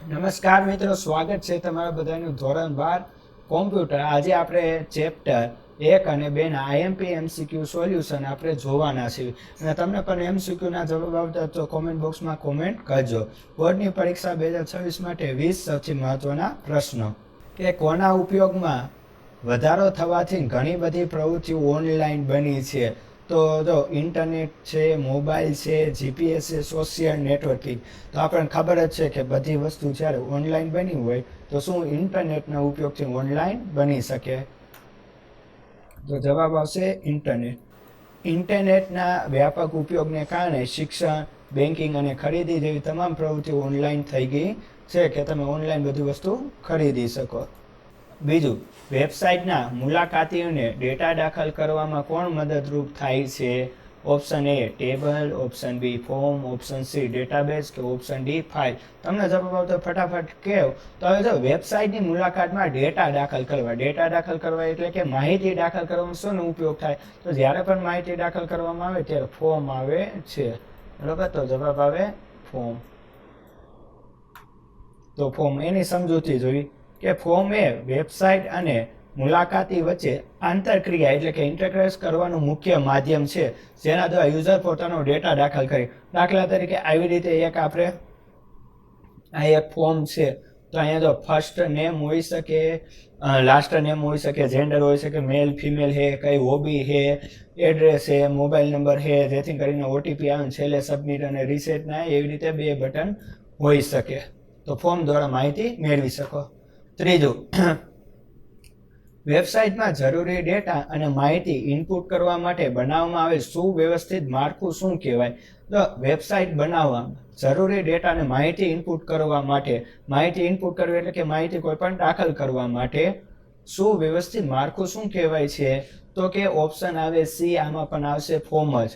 નમસ્કાર મિત્રો, સ્વાગત છે તમારા બધાનું ધોરણ 12 કોમ્પ્યુટર. આજે આપણે ચેપ્ટર 1 અને 2 ના આઈએમપી એમસીક્યુ સોલ્યુશન આપણે જોવાના છીએ. અને તમને પણ એમસીક્યુ ના જવાબ આવતા તો કોમેન્ટ બોક્સમાં કોમેન્ટ કરજો. બોર્ડની પરીક્ષા 2026 માટે 20 સૌથી મહત્વના પ્રશ્નો. કે કોના ઉપયોગમાં વધારો થવાથી ઘણી બધી પ્રવૃત્તિઓ ઓનલાઈન બની છે? તો જો ઇન્ટરનેટ છે, મોબાઈલ છે, જીપીએસ છે, સોશિયલ નેટવર્કિંગ. તો આપણને ખબર જ છે કે બધી વસ્તુ જ્યારે ઓનલાઈન બની હોય તો શું ઇન્ટરનેટના ઉપયોગથી ઓનલાઈન બની શકે? તો જવાબ આવશે ઇન્ટરનેટ. ઇન્ટરનેટના વ્યાપક ઉપયોગને કારણે શિક્ષણ, બેન્કિંગ અને ખરીદી જેવી તમામ પ્રવૃત્તિઓ ઓનલાઈન થઈ ગઈ છે કે તમે ઓનલાઈન બધી વસ્તુ ખરીદી શકો. બીજું, વેબસાઇટના મુલાકાતીઓને ડેટા દાખલ કરવામાં કોણ મદદરૂપ થાય છે? Option A table, option B form, option C database કે ઓપ્શન ડી ફાઇલ. તમને જવાબ આવતો ફટાફટ કહેવ તો હવે જો વેબસાઇટની મુલાકાતમાં ડેટા દાખલ કરવા એટલે કે માહિતી દાખલ કરવામાં શોનો ઉપયોગ થાય? તો જ્યારે પણ માહિતી દાખલ કરવામાં આવે ત્યારે ફોર્મ આવે છે, બરોબર? તો જવાબ આવે ફોર્મ. તો ફોર્મ એની સમજૂતી જોઈ કે ફોર્મ એ વેબસાઇટ અને મુલાકાતી વચ્ચે આંતરક્રિયા એટલે કે ઇન્ટરફેસ કરવાનું મુખ્ય માધ્યમ છે, જેના દ્વારા યુઝર પોતાનો ડેટા દાખલ કરે. દાખલા તરીકે આવી રીતે એક આપણે આ એક ફોર્મ છે, તો અહીંયા જો ફર્સ્ટ નેમ હોઈ શકે, લાસ્ટ નેમ હોઈ શકે, જેન્ડર હોઈ શકે, મેલ ફિમેલ હે, કઈ હોબી હે, એડ્રેસ હે, મોબાઈલ નંબર હે, જેથી કરીને ઓટીપી આવે છેલ્લે સબમિટ અને રીસેટ ના એવી રીતે બે બટન હોઈ શકે. તો ફોર્મ દ્વારા માહિતી મેળવી શકો. ત્રીજું, વેબસાઇટમાં જરૂરી ડેટા અને માહિતી ઇનપુટ કરવા માટે બનાવવામાં આવેલ સુવ્યવસ્થિત માળખું શું કહેવાય? તો વેબસાઇટ બનાવવામાં જરૂરી ડેટા અને માહિતી ઇનપુટ કરવા માટે, માહિતી ઇનપુટ કરવી એટલે કે માહિતી કોઈ પણ દાખલ કરવા માટે સુવ્યવસ્થિત માળખું શું કહેવાય છે? તો કે ઓપ્શન આવે સી, આમાં પણ આવશે ફોર્મ જ.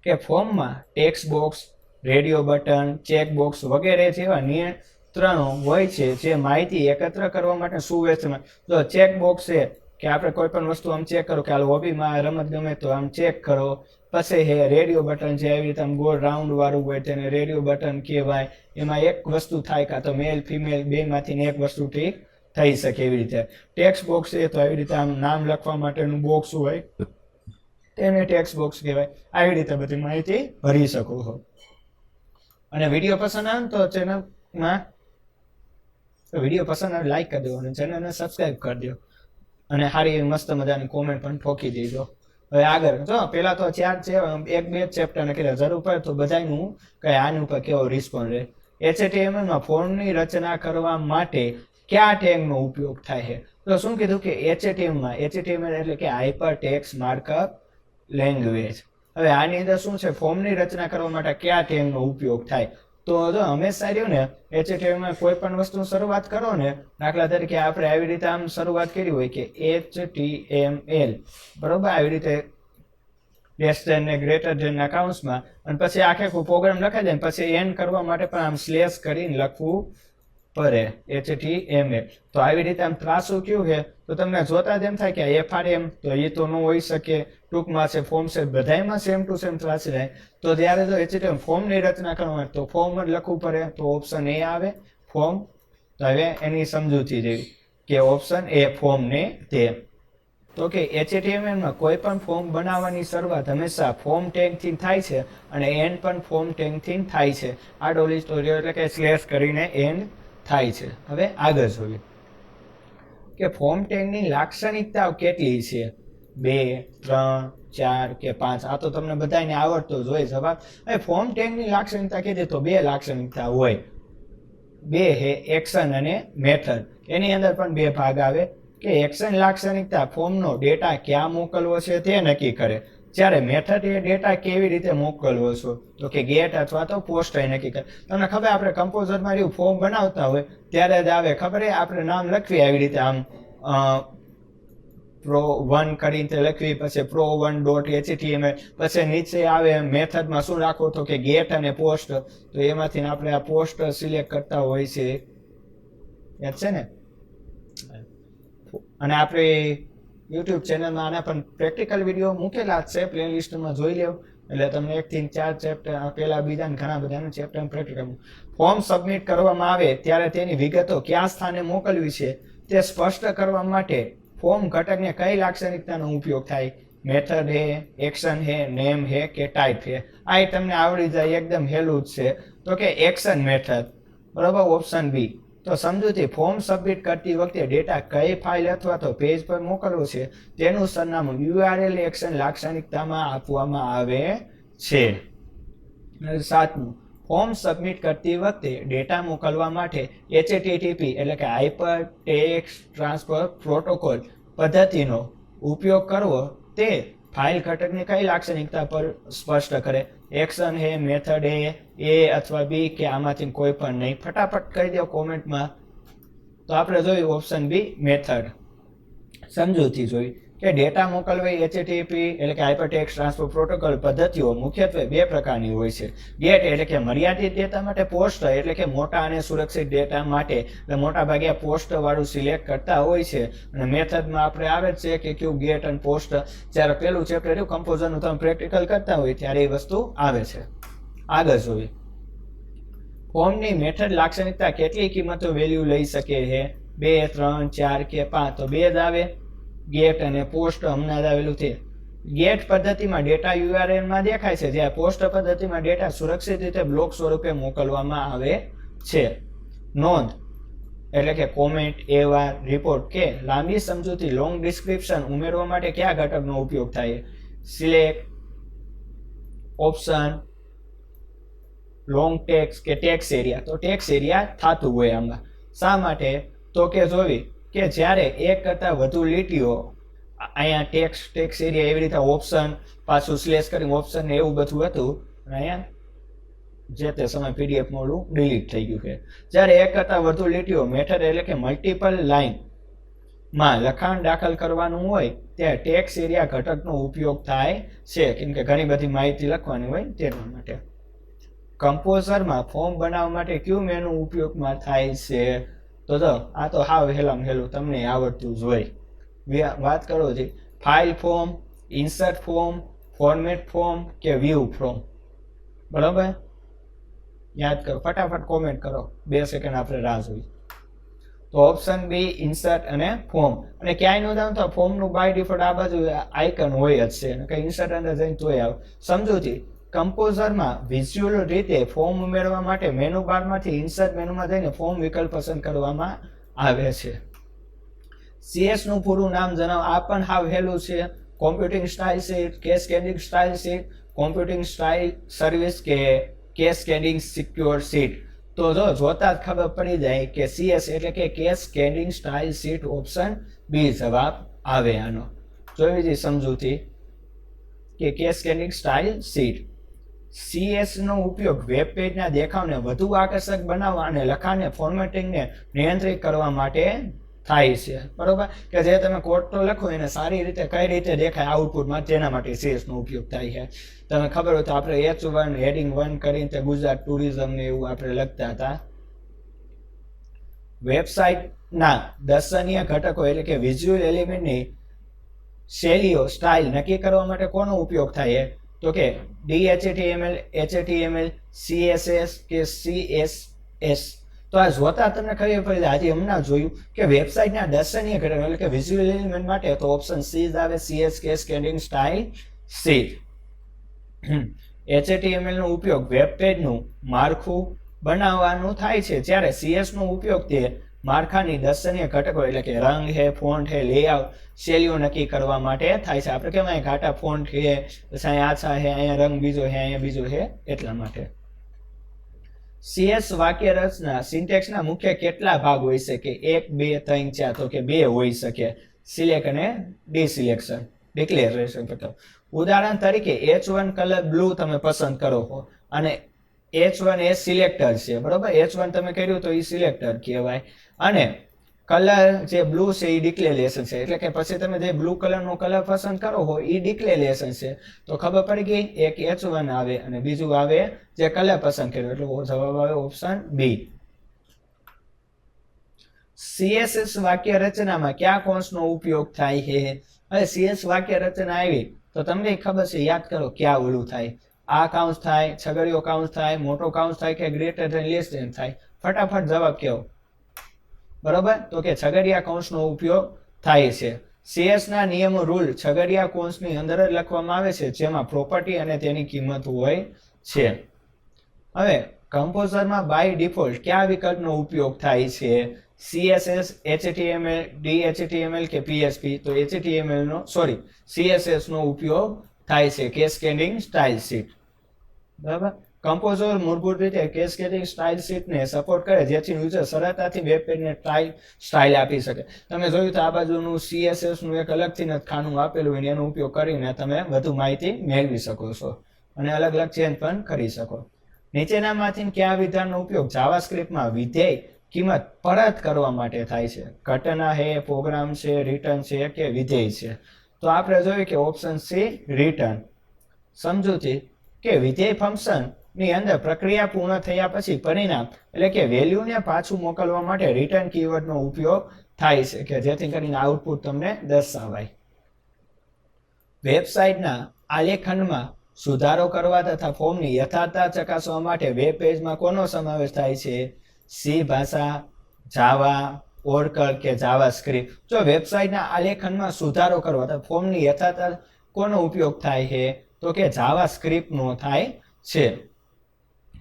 કે ફોર્મમાં text box, radio button, check box વગેરે જેવા નિયંત્રણો હોય છે જે માહિતી એકત્ર કરવા માટે સુવ્યવસ્થિત. જો ચેક બોક્સ છે કે આપણે કોઈ પણ વસ્તુ આમ ચેક કરો કે હાલ હોબીમાં રમત ગમે તો આમ ચેક કરો. પછી હે રેડિયો બટન છે, આવી રીતે આમ ગોળ રાઉન્ડ વાળું હોય તેને રેડિયો બટન કહેવાય. એમાં એક વસ્તુ થાય કાં તો મેલ ફિમેલ બે માંથી એક વસ્તુ ઠીક થઈ શકે એવી રીતે. ટેક્સ્ટ બોક્સ છે તો આવી રીતે આમ નામ લખવા માટેનું બોક્સ હોય તેને ટેક્સ્ટ બોક્સ કહેવાય. આવી રીતે બધી માહિતી ભરી શકો છો. અને વિડીયો પસંદ આવે તો ચેનલમાં વિડીયો પસંદ આવે લાઈક કરી દો અને ચેનલને સબસ્ક્રાઇબ કરી દો અને સારી એવી મસ્ત મજાની કોમેન્ટ પણ ઠોકી દેજો. હવે આગળ જો પેલા તો ચાર છે, એક બે ચેપ્ટર ને કીધા જરૂર પડે તો બધાનું કઈ આની ઉપર કેવો રિસ્પોન્સ રહે. HTML માં ફોર્મની રચના કરવા માટે કયા ટેગનો ઉપયોગ થાય છે? તો શું કીધું કે HTML એટલે કે હાઇપર ટેક્સ્ટ માર્કઅપ લેંગ્વેજ. હવે આની અંદર શું છે, ફોર્મની રચના કરવા માટે કયા ટેગનો ઉપયોગ થાય? તો જો હંમેશા રહ્યું ને HTML કોઈ પણ વસ્તુ શરૂઆત કરો ને, દાખલા તરીકે આપણે આવી રીતે આમ શરૂઆત કરી હોય કે HTML, બરોબર, આવી રીતે લેસ ધેન ને ગ્રેટર ધેન ના કાઉન્સમાં, અને પછી આખે પ્રોગ્રામ લખાઈ જાય પછી એન્ડ કરવા માટે પણ આમ સ્લેશ કરીને લખવું પડે HTML. તો આવી રીતે આમ ત્રાસું કયું છે તો તમને જોતા જ એમ થાય કે FRM તો એ તો ન હોઈ શકે, ટૂંકમાં છે ફોર્મ છે, બધામાં સેમ ટુ સેમ ત્રાસી જાય. તો ત્યારે જો HTML ફોર્મની રચના કરવા તો ફોર્મ જ લખવું પડે, તો ઓપ્શન એ આવે ફોર્મ. તો હવે એની સમજૂતી જેવી કે ઓપ્શન એ ફોર્મ ને તે. તો કે HTML માં કોઈ પણ ફોર્મ બનાવવાની શરૂઆત હંમેશા ફોર્મ ટેગ થી થાય છે અને એન્ડ પણ ફોર્મ ટેગ થી થાય છે. આ ડોલી સ્ટોરી એટલે કે સ્લેશ કરીને એન્ડ થાય છે. હવે આગળ જોઈએ કે ફોર્મ ટેગની લાક્ષણિકતાઓ કેટલી છે? 2, 3, 4 કે 5? આ તો તમને બધાને આવડતો જ હોય જવાબ. હવે ફોર્મ ટેગની લાક્ષણિકતા કીધી તો બે લાક્ષણિકતા હોય. બે હે એક્શન અને મેથડ. એની અંદર પણ બે ભાગ આવે કે એક્શન લાક્ષણિકતા ફોર્મનો ડેટા ક્યાં મોકલવો છે તે નક્કી કરે, જ્યારે મેથડ એ ડેટા કેવી રીતે મોકલવો છો તો કે ગેટ અથવા તો પોસ્ટ એ નક્કી કરે. તમને ખબર આપણે કમ્પોઝરમાં જેવું ફોર્મ બનાવતા હોય ત્યારે જ આવે ખબર આપણે નામ લખવી આવી રીતે આમ pro1 કરીને લખવી, પછી pro1.html, પછી નીચે આવે મેથડમાં શું રાખવો તો કે ગેટ અને પોસ્ટ. તો એમાંથી આપણે આ પોસ્ટ સિલેક્ટ કરતા હોય છે, યાદ છે ને? અને આપણે યુટ્યુબ ચેનલમાં આના પણ પ્રેક્ટિકલ વિડીયો મૂકેલા જ છે, પ્લેલિસ્ટમાં જોઈ લેવું. એટલે તમને 1 થી 4 ચેપ્ટર પેલા બીજા ઘણા બધા ચેપ્ટર પ્રેક્ટિકલ. ફોર્મ સબમિટ કરવામાં આવે ત્યારે તેની વિગતો કયા સ્થાને મોકલવી છે તે સ્પષ્ટ કરવા માટે ફોર્મ ઘટકને કઈ લાક્ષણિકતાનો ઉપયોગ થાય? મેથડ હે, એક્શન હે, નેમ હે કે ટાઈપ હે? આ તમને આવડી જાય, એકદમ હેલું જ છે. તો કે એક્શન મેથડ, બરાબર, ઓપ્શન બી. તો સમજૂતી, ફોર્મ સબમિટ કરતી વખતે ડેટા કઈ ફાઇલ અથવા તો પેજ પર મોકલવો છે તેનું સરનામું URL એક્શન લાક્ષણિકતામાં આપવામાં આવે છે. 7મું, ફોર્મ સબમિટ કરતી વખતે ડેટા મોકલવા માટે HTTP એટલે કે હાઇપર ટેક્સ્ટ ટ્રાન્સફર પ્રોટોકોલ પદ્ધતિનો ઉપયોગ કરવો તે ફાઇલ ઘટકની કઈ લાક્ષણિકતા પર સ્પષ્ટ કરે? એક્શન હે, મેથડ હે, એ અથવા બી કે આમાંથી કોઈ પણ નહીં? ફટાફટ કહી દો કોમેન્ટમાં. તો આપણે જોયું ઓપ્શન બી, મેથડ. સમજૂતી જોઈ કે ડેટા મોકલવી HTTP એટલે કે હાઇપરટેક્સ્ટ ટ્રાન્સફર પ્રોટોકોલ પદ્ધતિઓ મુખ્યત્વે 2 પ્રકારની હોય છે. ગેટ એટલે કે મર્યાદિત ડેટા માટે, પોસ્ટ એટલે કે મોટા અને સુરક્ષિત ડેટા માટે. એટલે મોટા ભાગે પોસ્ટ વાળું સિલેક્ટ કરતા હોય છે. અને મેથડમાં આપણે આવે છે કે ક્યુ ગેટ અને પોસ્ટ. જ્યારે પેલું ચેપ્ટર રહ્યું કમ્પોઝરનું તમે પ્રેક્ટિકલ કરતા હોય ત્યારે એ વસ્તુ આવે છે. આગળ જોઈએ, ફોર્મની મેથડ લાક્ષણિકતા કેટલી કિંમતો વેલ્યુ લઈ શકે છે? 2, 3, 4 કે 5? તો 2 જ આવે. ગેટ અને પોસ્ટ હમણાં જ આવેલું છે. ગેટ પદ્ધતિમાં ડેટા URL માં દેખાય છે, જ્યારે પોસ્ટ પદ્ધતિમાં ડેટા સુરક્ષિત રીતે બ્લોક સ્વરૂપે મોકલવામાં આવે છે. નોંધ એટલે કે કોમેન્ટ, અહેવાલ, રિપોર્ટ કે લાંબી સમજૂતી લોંગ ડિસ્ક્રિપ્શન ઉમેરવા માટે કયા ઘટકનો ઉપયોગ થાય? સિલેક્ટ, ઓપ્શન, લોંગ ટેક્સ્ટ કે ટેક્સ્ટ એરિયા? તો ટેક્સ્ટ એરિયા થતું હોય આમાં. શા માટે? તો કે જોવી કે જ્યારે એક કરતાં વધુ લીટીઓ, અહીંયા ટેક્સ્ટ એરિયા એવી રીતે ઓપ્શન પાછું સ્લેશ કરીને ઓપ્શન ને એવું બધું હતું, અને અહીંયા જે તે સમય PDF મોડું ડિલીટ થઈ ગયું છે. જ્યારે એક કરતાં વધુ લીટીઓ મેથડ એટલે કે મલ્ટિપલ લાઇન માં લખાણ દાખલ કરવાનું હોય ત્યારે ટેક્સ્ટ એરિયા ઘટકનો ઉપયોગ થાય છે, કેમ કે ઘણી બધી માહિતી લખવાની હોય તેના માટે. કમ્પોઝરમાં ફોર્મ બનાવવા માટે કયું મેનુ ઉપયોગમાં થાય છે? તો આ તો હાવ હેલામ હેલું તમને આવડતું જ હોય. વાત કરો છે file form, insert form, format form કે વ્યૂ ફોર્મ? બરાબર, યાદ કરો, ફટાફટ કોમેન્ટ કરો, 2 સેકન્ડ આપણે રાહ જોઈએ. તો ઓપ્શન બી, ઇન્સર્ટ અને ફોર્મ. અને ક્યાંય નોંધાવું તો ફોર્મનું બાય ડિફોલ્ટ આ બાજુ આઇકન હોય જ છે, કે ઇન્સર્ટ અંદર જઈને તોય આવે. સમજૂતી, કમ્પોઝરમાં વિઝ્યુઅલ રીતે ફોર્મ ઉમેરવા માટે મેનુ બારમાંથી ઇન્સર્ટ મેનુમાં જઈને ફોર્મ વિકલ્પ પસંદ કરવામાં આવે છે. CS નું પૂરું નામ જણાવો. આ પણ હાવ હેલું છે. Computing style sheet, cascading style sheet, computing style service કે કેસ્કેડિંગ સિક્યોર શીટ? તો જોતા જ ખબર પડી જાય કે CS એટલે કે cascading style sheet, option B જવાબ આવે આનો. જોઈ લીધી સમજૂતી કે કેસ્કેડિંગ સ્ટાઇલ શીટ. CS નો ઉપયોગ વેબ પેજના દેખાવને વધુ આકર્ષક બનાવવા અને લખાણને ફોર્મેટિંગને નિયંત્રિત કરવા માટે થાય છે. બરોબર, કે જે તમે કોડ તો લખો એને સારી રીતે કઈ રીતે દેખાય આઉટપુટમાં, તેના માટે CS નો ઉપયોગ થાય છે. તમે ખબર હોય તો આપણે H1 હેડિંગ 1 કરીને તે ગુજરાત ટુરિઝમ ને એવું આપણે લખતા હતા. વેબસાઇટના દર્શનીય ઘટકો એટલે કે વિઝ્યુઅલ એલિમેન્ટની શૈલીઓ, સ્ટાઇલ નક્કી કરવા માટે કોનો ઉપયોગ થાય? તો કે DHTML, HTML, CSS કે CSS? તો આ જોતા તમને ખબર પડી જાય. આજે હમણાં જોયું કે વેબસાઇટના દર્શનીય ઘટકો એટલે કે વિઝ્યુઅલ એલિમેન્ટ માટે તો ઓપ્શન સી જ આવે, CS cascading style sheet. HTML નો ઉપયોગ વેબ પેજનું માળખું બનાવવાનું થાય છે, જ્યારે CS નો ઉપયોગ તે માળખાની દર્શનીય ઘટકો એટલે કે રંગ હે, ફોન્ટ હે, લેઆઉટ શૈલીઓ નક્કી કરવા માટે થાય છે. આપણે કેમ અહીંયા ઘાટા ફોન્ટ છે, અહીંયા આછા છે, અહીંયા રંગ બીજો છે, અહીંયા બીજો છે, એટલા માટે. CS વાક્ય રચના સિન્ટેક્સના મુખ્ય કેટલા ભાગ હોઈ શકે? 1, 2, 3, 4? તો કે 2 હોઈ શકે. સિલેક્ટ અને ડિસિલેક્શન, ડિક્લેરેશન કરતો. ઉદાહરણ તરીકે H1 કલર બ્લુ તમે પસંદ કરો છો અને H1 એ સિલેક્ટર છે, બરોબર. H1 તમે કર્યું તો એ સિલેક્ટર કહેવાય, અને કલર જે બ્લુ છે એ ડિક્લેરેશન છે. એટલે કે પછી તમે જે બ્લુ કલરનો કલર પસંદ કરો છો એ ડિક્લેરેશન છે. તો ખબર પડી ગઈ, એક H1 આવે અને બીજું આવે જે કલર પસંદ કર્યો, એટલે જવાબ આવે ઓપ્શન બી. CSS વાક્ય રચનામાં કયા કૌંસનો ઉપયોગ થાય છે? હવે CS વાક્ય રચના આવી તો તમને ખબર છે, યાદ કરો ક્યાં ઓલું થાય, આ કાઉન્સ થાય, છગડીયો કાઉન્સ થાય, મોટો કાઉન્સ થાય કે ગ્રેટર ધેન લેસ ધેન થાય? ફટાફટ જવાબ કહો. બરોબર, તો કે છગડીયા કૌંસનો ઉપયોગ થાય છે. CS ના નિયમો રૂલ છગડીયા કૌંસની અંદર જ લખવામાં આવે છે, જેમાં પ્રોપર્ટી અને તેની કિંમત હોય છે. હવે કમ્પોઝરમાં બાય ડિફોલ્ટ કયા વિકલ્પનો ઉપયોગ થાય છે? CSS, HTML, DHTML કે PHP? તો HTML નો CSS નો ઉપયોગ થાય છે, કેસ્કેડિંગ સ્ટાઇલ શીટ. બરાબર, કમ્પોઝર મૂળભૂત રીતે કેસ્કેડિંગ સ્ટાઇલ શીટને સપોર્ટ કરે, જેથી યુઝર સરળતાથી વેબ પેજને સ્ટાઇલ આપી શકે. તમે જોયું તો આ બાજુનું CSS નું એક અલગથી ખાનું આપેલું હોય, એનો ઉપયોગ કરીને તમે વધુ માહિતી મેળવી શકો છો અને અલગ અલગ ચેન્જ પણ કરી શકો. નીચેનામાંથી કયા વિધાનનો ઉપયોગ જાવાસ્ક્રિપ્ટમાં વિધેય કિંમત પરત કરવા માટે થાય છે? ઘટના છે, પ્રોગ્રામ છે, રિટર્ન છે કે વિધેય છે? તો આપણે જોયું કે ઓપ્શન C રિટર્ન. સમજૂતી કે વિધેય ફંક્શન ની અંદર પ્રક્રિયા પૂર્ણ થયા પછી પરિણામ એટલે કે વેલ્યુને પાછું મોકલવા માટે રિટર્ન કીવર્ડનો ઉપયોગ થાય છે, કે જેથી કરીને આઉટપુટ તમને દર્શાવાય. વેબસાઇટના આલેખનમાં સુધારો કરવા તથા ફોર્મની યથાર્થતા ચકાસવા માટે વેબ પેજમાં કોનો સમાવેશ થાય છે? C ભાષા, જાવા, ઓરેકલ કે જાવાસ્ક્રિપ્ટ? જો વેબસાઇટના આલેખનમાં સુધારો કરવા તથા ફોર્મની યથાર્થતા કોનો ઉપયોગ થાય છે? તો કે જાવાસ્ક્રિપ્ટનો થાય છે.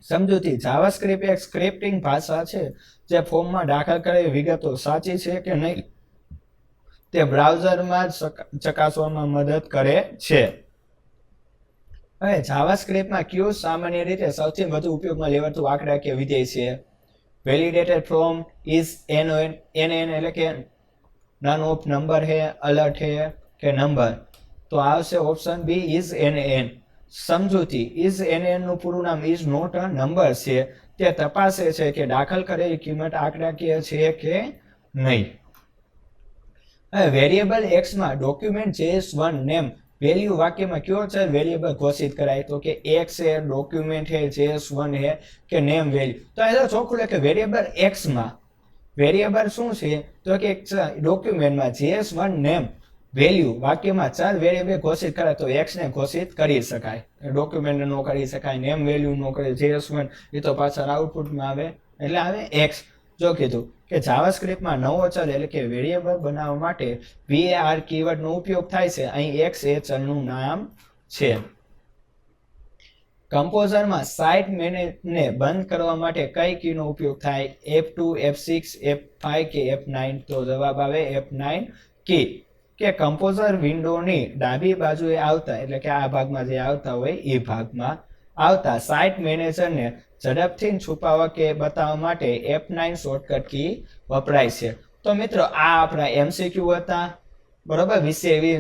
સમજૂતી, જાવાસ્ક્રિપ્ટ એક સ્ક્રિપ્ટિંગ ભાષા છે, જે ફોર્મમાં દાખલ કરેલી વિગતો સાચી છે કે નહીં તે બ્રાઉઝરમાં ચકાસવામાં મદદ કરે છે. હવે જાવાસ્ક્રિપ્ટમાં કયું સામાન્ય રીતે સૌથી વધુ ઉપયોગમાં લેવાતું આંકડાકીય વિધેય છે? વેલિડેટેડ ફ્રોમ, ઇઝ NN એટલે કે નન ઓફ નંબર હે, અલર્ટ હે કે નંબર? તો આવશે ઓપ્શન B ઇઝ NN. સમજૂતી, ઇઝ NN નું પૂરું નામ ઇઝ નોટ અ નંબર છે. તે તપાસે છે કે દાખલ કરેલી કિંમત આંકડાકીય છે કે નહીં. હવે વેરિયેબલ x માં ડોક્યુમેન્ટ JS1 નેમ વેલ્યુ વાક્યમાં કયો ચલ વેરિયેબલ ઘોષિત કરાય? તો કે x છે, ડોક્યુમેન્ટ છે, JS1 છે કે નેમ વેલ્યુ? તો એ ચોખ્ખું લે કે વેરિયેબલ x માં વેરિયેબલ શું છે? તો કે ડોક્યુમેન્ટમાં JS1 નેમ વેલ્યુ વાક્યમાં ચલ વેરિયેબલ ઘોષિત કરે તો x ને ઘોષિત કરી શકાય, ડોક્યુમેન્ટ નો કરી શકાય, નેમ વેલ્યુ નો કરી. JS1 એ તો પાછળ આઉટપુટમાં આવે એટલે આવે x. જો કીધું કે જાવાસ્ક્રિપ્ટમાં નવો ચલ એટલે કે વેરિયેબલ બનાવવા માટે var કીવર્ડનો ઉપયોગ થાય છે. અહીં x એ ચલનું નામ છે. કમ્પોઝરમાં સાઇટ મેનેજને બંધ કરવા માટે કઈ કીનો ઉપયોગ થાય? F2, F6, F5 કે F9? તો જવાબ આવે F9 કી. કે કમ્પોઝર વિન્ડોની ડાબી બાજુએ આવતા એટલે કે આ ભાગમાં જે આવતા હોય એ ભાગમાં આવતા સાઇટ મેનેજરને ઝડપથી છુપાવવા કે બતાવવા માટે F9 શોર્ટકટ કી વપરાય છે. તો મિત્રો આ આપણા MCQ હતા. બરોબર,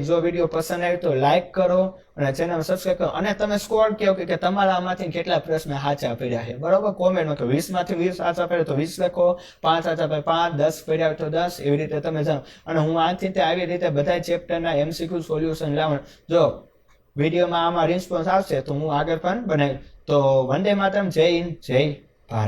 જો વિડીયો પસંદ આવ્યો તો લાઈક કરો અને ચેનલ સબસ્ક્રાઇબ કરો અને તમે સ્કોર કહો કે તમારા આમાંથી કેટલા પ્રશ્ન સાચા પડ્યા છે. બરોબર, કોમેન્ટમાં કહો. 20 માંથી 20 સાચા પડ્યા તો 20 લખો, 5 સાચા પડ્યા 5, 10 પડ્યા તો 10, એવી રીતે તમે જાણો. અને હું આથી આવી રીતે બધા ચેપ્ટરના MCQ સોલ્યુશન લાવવાનું. જો વિડીયોમાં આમાં રિસ્પોન્સ આવશે તો હું આગળ પણ બનાવી. તો વંદે માતરમ, જય હિન્દ, જય